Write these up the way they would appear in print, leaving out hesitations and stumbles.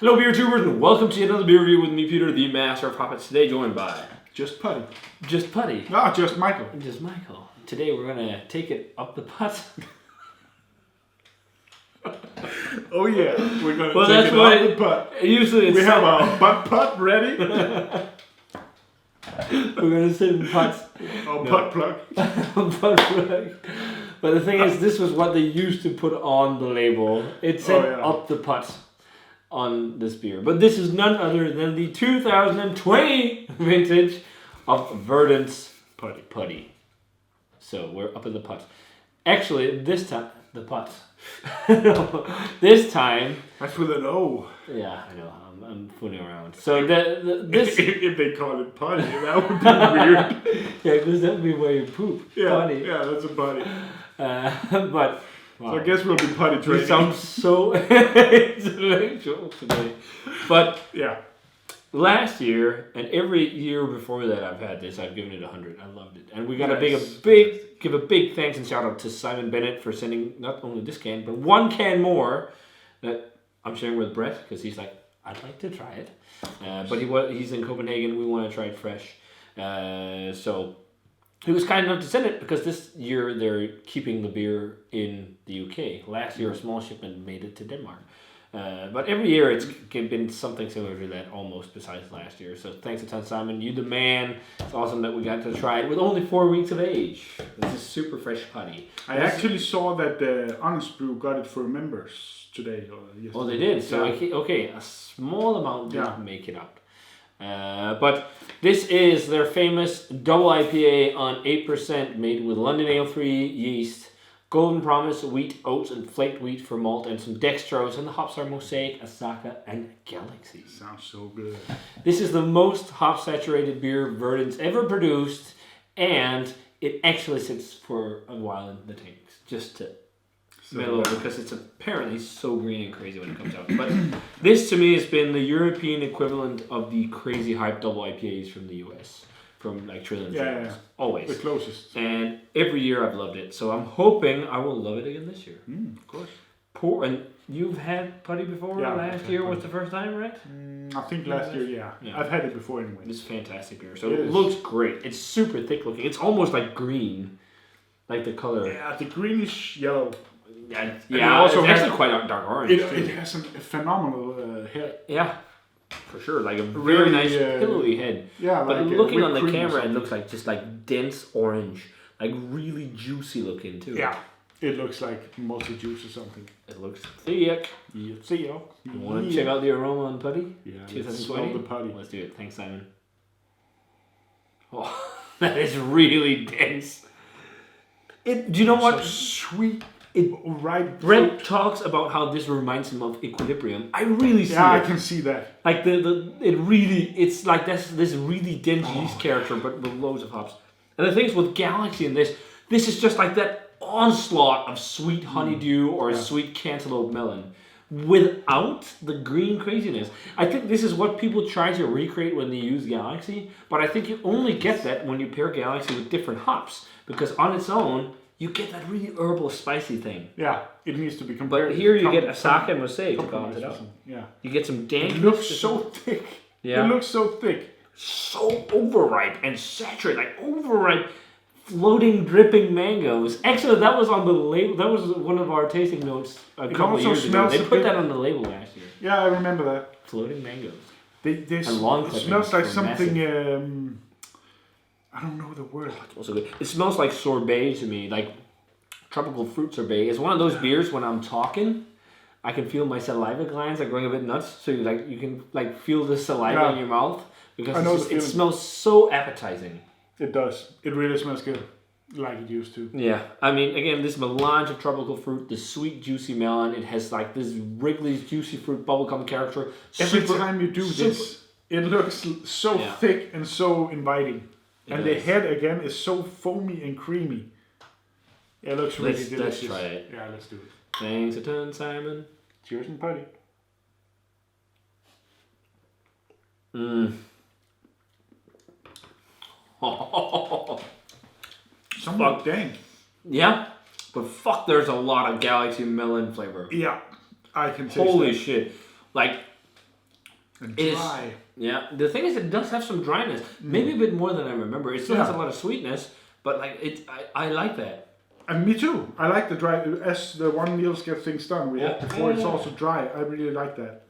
Hello, beer tubers, and welcome to another beer review with me, Peter, the master of Hoppets. Today, joined by Just Putty. Just Putty. Ah, just Michael. Just Michael. Today, we're gonna take it up the putt. Oh yeah, we're gonna Well, take that's it what off the putt. Usually, it's We have our butt putt ready. we're gonna sit in putts. Our putt plug. Putt plug. But the thing is, this was what they used to put on the label. It said up the putt on this beer. But this is none other than the 2020 vintage of Verdant Putty. So we're up in the putt. Actually, this time, the putt. This time. That's with an O. Yeah, I know. I'm fooling around. So this. If they call it putty, that would be weird. Yeah, because that would be where you poop. Yeah, Putty. yeah, that's a putty. But. Wow. So I guess we'll be putty We training. sound so intellectual today. But yeah, last year and every year before that I've had this, I've given it 100. I loved it. And we got give a big thanks and shout out to Simon Bennett for sending not only this can, but one can more that I'm sharing with Brett because he's like, I'd like to try it. But he's in Copenhagen. We want to try it fresh. So he was kind enough to send it because this year they're keeping the beer in the UK. Last year, a small shipment made it to Denmark. But every year it's been something similar to that almost besides last year. So thanks a ton, Simon. You the man. It's awesome that we got to try it with only 4 weeks of age. This is super fresh putty. I actually saw that Honest Brew got it for members today or yesterday. Oh, they did. So okay, a small amount didn't make it up. But this is their famous double IPA on 8% made with London Ale 3 yeast, Golden Promise wheat, oats, and flaked wheat for malt, and some dextrose, and the hops are Mosaic, Asaka, and Galaxy. Sounds so good. This is the most hop-saturated beer Verdant's ever produced, and it actually sits for a while in the tanks, just to mellow because it's apparently so green and crazy when it comes out. But this to me has been the European equivalent of the crazy hype double IPAs from the US, from like Trillium. Yeah. Always. The closest. And every year I've loved it. So I'm hoping I will love it again this year. Of course. And you've had putty before? Yeah, last year was the first time, right? I think last year, yeah. I've had it before anyway. It's fantastic beer. So it looks great. It's super thick looking. It's almost like green. Like the color. Yeah, the greenish yellow. Yeah, also it's actually quite dark orange. It has a phenomenal head. Yeah, for sure. Like a very nice pillowy head. Yeah, but looking on the camera, it looks like just like dense orange, like really juicy looking too. Yeah, it looks like multi-juice or something. It looks thick. You want to check out the aroma on putty? Yeah, 2020. the putty. Let's do it. Thanks, Simon. Oh, that is really dense. Do you know what? So sweet. Brent talks about how this reminds him of Equilibrium. I really see it. Yeah, I can see that. Like it's like this really dense yeast character, but with loads of hops. And the things with Galaxy in this is just like that onslaught of sweet honeydew or sweet cantaloupe melon, without the green craziness. I think this is what people try to recreate when they use Galaxy, but I think you only get that when you pair Galaxy with different hops, because on its own, you get that really herbal, spicy thing. Yeah, it needs to be compared. But here you get Asaka and Mosaic to balance it out. Yeah. You get some dank. It looks so thick. Yeah. It looks so thick. So overripe and saturated. Like overripe, floating, dripping mangoes. Actually, that was on the label. That was one of our tasting notes a couple of years ago. They put that on the label last year. Yeah, I remember that. Floating mangoes. It smells like something... I don't know the word. It's also good. It smells like sorbet to me, like tropical fruit sorbet. It's one of those beers when I'm talking, I can feel my saliva glands like going a bit nuts. So you can feel the saliva in your mouth because it smells so appetizing. It does. It really smells good, like it used to. Yeah, I mean, again, this melange of tropical fruit, the sweet juicy melon. It has like this Wrigley's juicy fruit bubblegum character. Every time you do this, it looks so thick and so inviting. And the head again is so foamy and creamy. It looks really delicious. Let's try it. Yeah, let's do it. Thanks a ton, Simon. Cheers and putty. Somewhat dank. Yeah, but fuck, there's a lot of Galaxy melon flavor. Yeah, I can taste Holy that. shit. Like, And dry. The thing is, it does have some dryness. Maybe a bit more than I remember. It still has a lot of sweetness, but like I like that. And me too. I like the dry. As the one Niels gets things done, we had before. It's also dry. I really like that.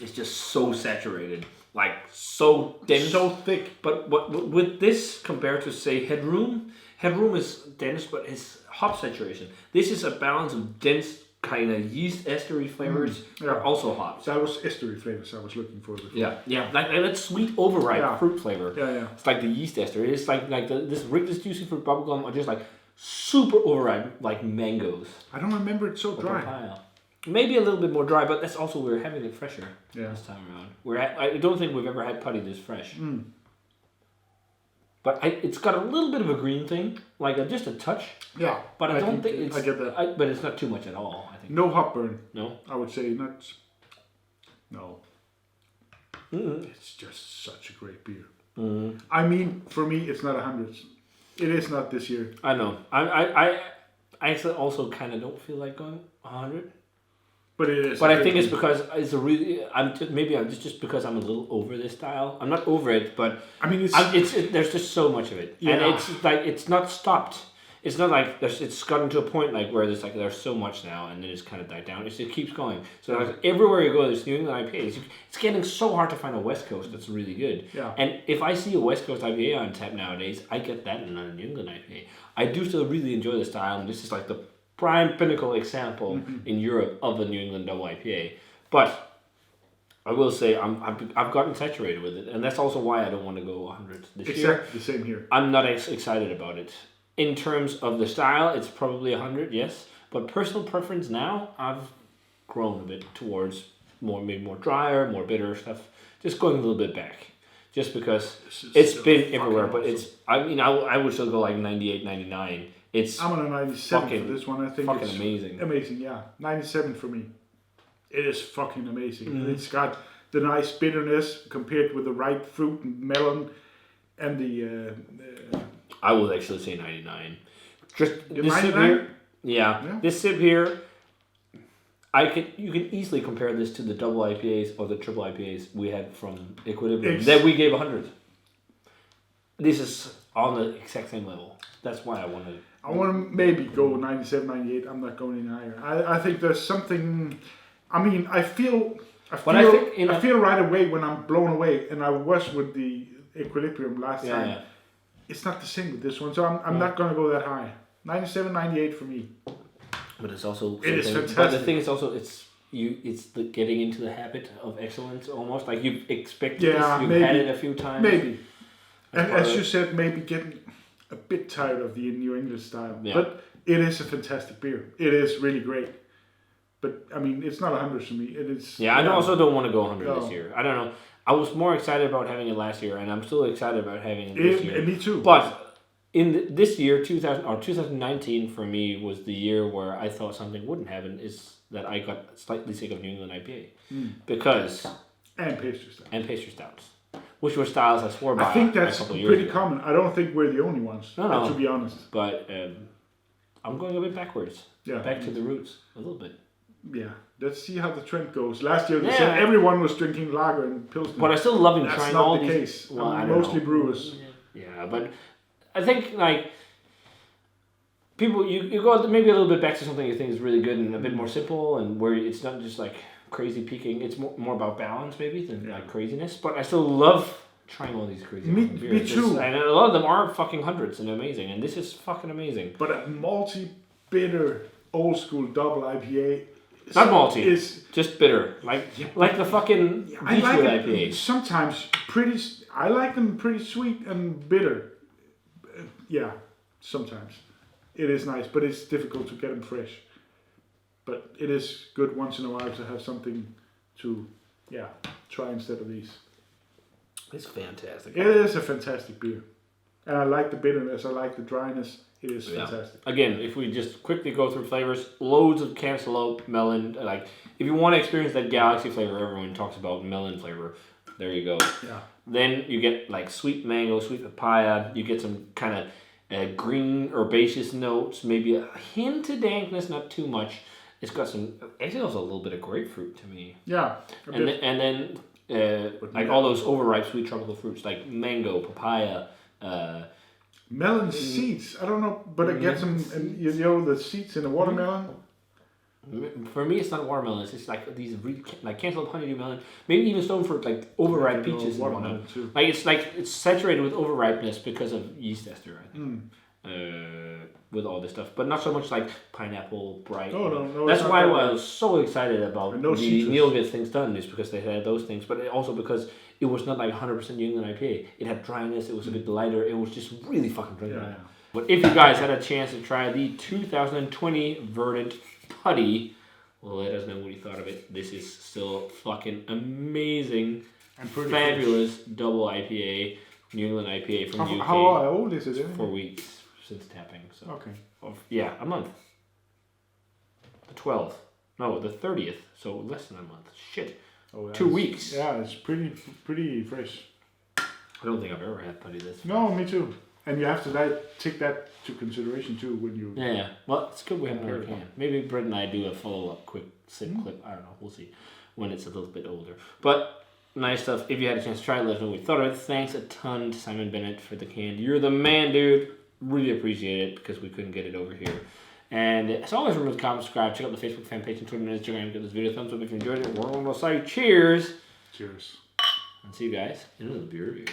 It's just so saturated, like so dense, so thick. But with this compared to say Headroom is dense, but it's hop saturation. This is a balance of dense kind of yeast estery flavors, but also hops. That was estery flavors I was looking for before. Like that sweet overripe fruit flavor. Yeah. It's like the yeast ester. It's like this Rick's Juicy Fruit bubblegum are just like super overripe, like mangoes. I don't remember it so dry. Maybe a little bit more dry, but that's also we're having it fresher this time around. I don't think we've ever had putty this fresh. But it's got a little bit of a green thing, like just a touch. Yeah. But I don't think it's... I get that. But it's not too much at all, I think. No hop burn. No? I would say not... No. It's just such a great beer. I mean, for me, it's not 100. It is not this year. I know. I actually also kind of don't feel like going 100. But it is. But I think it's because it's a really. Maybe I'm just because I'm a little over this style. I'm not over it, but I mean, there's just so much of it, and it's like it's not stopped. It's not like it's gotten to a point like where there's so much now, and then it's kind of died down. It keeps going. So like, everywhere you go, there's New England IPAs. It's getting so hard to find a West Coast that's really good. Yeah. And if I see a West Coast IPA on tap nowadays, I get that in a New England IPA. I do still really enjoy the style, and this is like the prime pinnacle example in Europe of the New England double IPA. But I will say I've gotten saturated with it, and that's also why I don't want to go 100 this year. Exactly the same here. I'm not excited about it. In terms of the style, it's probably 100, yes. But personal preference now, I've grown a bit towards maybe more drier, more bitter stuff. Just going a little bit back. Just because it's been everywhere. But awesome. I would still go like 98, 99. I'm on a 97 for this one. I think fucking it's amazing. Amazing, yeah. 97 for me. It is fucking amazing. And it's got the nice bitterness compared with the ripe fruit and melon and the... I would actually say 99. Just this 99? sip here. Yeah. This sip here, you can easily compare this to the double IPAs or the triple IPAs we had from Equilibrium that we gave 100. This is on the exact same level. That's why I want to maybe go 97, 98. I'm not going any higher. I think there's something. I mean, I feel right away when I'm blown away, and I was with the Equilibrium last time. Yeah. It's not the same with this one, so I'm not going to go that high. 97, 98 for me. But it's also it is fantastic. But the thing is also it's the getting into the habit of excellence almost like you've expected this. You've had it a few times. Maybe. And as you said, maybe getting a bit tired of the New England style. Yeah. But it is a fantastic beer. It is really great. But I mean, it's not 100 for me. It is. Yeah, I also don't want to go 100 this year. I don't know. I was more excited about having it last year, and I'm still excited about having it this year. Me too. But this year, 2019 for me was the year where I thought something wouldn't happen. Is that I got slightly sick of New England IPA because and pastry stouts, which were styles I swore by. I think that's pretty common. I don't think we're the only ones. No. To be honest. But I'm going a bit backwards. Yeah. Back to the roots a little bit. Yeah, let's see how the trend goes. Last year they said everyone was drinking lager and pilsner. But I still love trying all these. That's not the case. Mostly brewers. Yeah, but I think like people, you go maybe a little bit back to something you think is really good and a bit more simple, and where it's not just like crazy peaking. It's more about balance maybe than like craziness. But I still love trying all these crazy beers. Me too. And a lot of them are fucking hundreds and amazing, and this is fucking amazing. But a malty, bitter, old school double IPA. Not malty. It's just bitter, like the fucking Beechwood IPAs. Sometimes I like them pretty sweet and bitter. Yeah, sometimes it is nice, but it's difficult to get them fresh. But it is good once in a while to have something to try instead of these. It's fantastic. It is a fantastic beer, and I like the bitterness. I like the dryness. It is fantastic. Again, if we just quickly go through flavors, loads of cantaloupe, melon. Like, if you want to experience that galaxy flavor, everyone talks about melon flavor. There you go. Yeah. Then you get like sweet mango, sweet papaya. You get some kind of green herbaceous notes, maybe a hint of dankness, not too much. It's got some. Actually, also a little bit of grapefruit to me. Yeah. And then like all those overripe sweet tropical fruits like mango, papaya. Melon seeds. I don't know, but I get some. And you know the seeds in the watermelon. For me, it's not watermelon. It's like these like cantaloupe, honeydew melon, maybe even stone fruit, like overripe peaches. Watermelon too. Like it's saturated with overripeness because of yeast ester, I think. With all this stuff, but not so much like pineapple, bright. No. That's why I was so excited about the Neil Gets Things Done, is because they had those things, but also because it was not like 100% New England IPA. It had dryness. It was a bit lighter. It was just really fucking drinkable. Yeah. But if you guys had a chance to try the 2020 Verdant Putty, well, let us know what you thought of it. This is still fucking amazing and fabulous double IPA, New England IPA from the UK. How old is it? 4 weeks since tapping. So okay. Yeah, a month. The 12th. No, the 30th. So less than a month. Shit. 2 weeks. Yeah, it's pretty fresh. I don't think I've ever had putty this fresh. No, me too. And you have to take that to consideration too when you. Yeah. Well, it's good we have another can. Maybe Britt and I do a follow-up quick clip. I don't know. We'll see when it's a little bit older. But nice stuff. If you had a chance to try it, let us know what you thought of it. Thanks a ton to Simon Bennett for the can. You're the man, dude. Really appreciate it because we couldn't get it over here. And as always, remember to comment, subscribe, check out the Facebook fan page and Twitter and Instagram. Give this video a thumbs up if you enjoyed it. We're going to say cheers. Cheers. And see you guys in another beer review.